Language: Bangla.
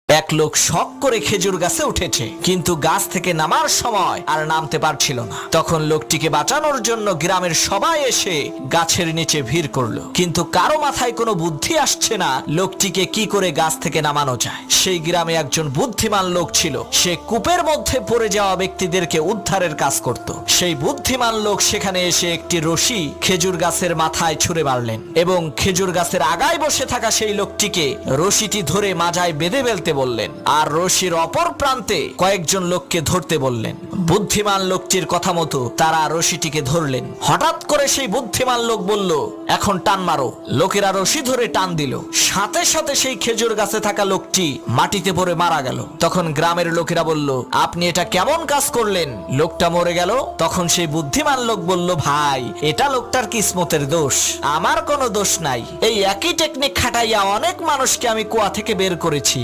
এক লোক শখ করে খেজুর গাছে উঠেছে, কিন্তু গাছ থেকে নামার সময় আর নামতে পারছিল না। তখন লোকটিকে বাঁচানোর জন্য গ্রামের সবাই এসে গাছের নিচে ভিড় করলো, কিন্তু কারো মাথায় কোনো বুদ্ধি আসছে না লোকটিকে কি করে গাছ থেকে নামানো যায়। সেই গ্রামে একজন বুদ্ধিমান লোক ছিল, সে কূপের মধ্যে পড়ে যাওয়া ব্যক্তিদেরকে উদ্ধারের কাজ করত। সেই বুদ্ধিমান লোক সেখানে এসে একটি রশি খেজুর গাছের মাথায় ছুঁড়ে মারলেন এবং খেজুর গাছের আগায় বসে থাকা সেই লোকটিকে রশিটি ধরে মাজায় বেঁধে ফেলতে বললেন, আর রশির অপর প্রান্তে কয়েকজন লোককে ধরতে বললেন। বুদ্ধিমান লোকটির কথা মতো তারা রশিটিকে ধরলেন। হঠাৎ করে সেই বুদ্ধিমান লোক বলল, এখন টান মারো। লোকেরা রশি ধরে টান দিল, সাথে সাথে সেই খেজুর গাছে থাকা লোকটি মাটিতে পড়ে মারা গেল। তখন গ্রামের লোকেরা বলল, আপনি এটা কেমন কাজ করলেন? লোকটা মরে গেল। তখন সেই বুদ্ধিমান লোক বলল, ভাই, এটা লোকটার কিসমতের দোষ, আমার কোনো দোষ নাই। এই একই টেকনিক খাটাইয়া অনেক মানুষকে আমি কুয়া থেকে বের করেছি।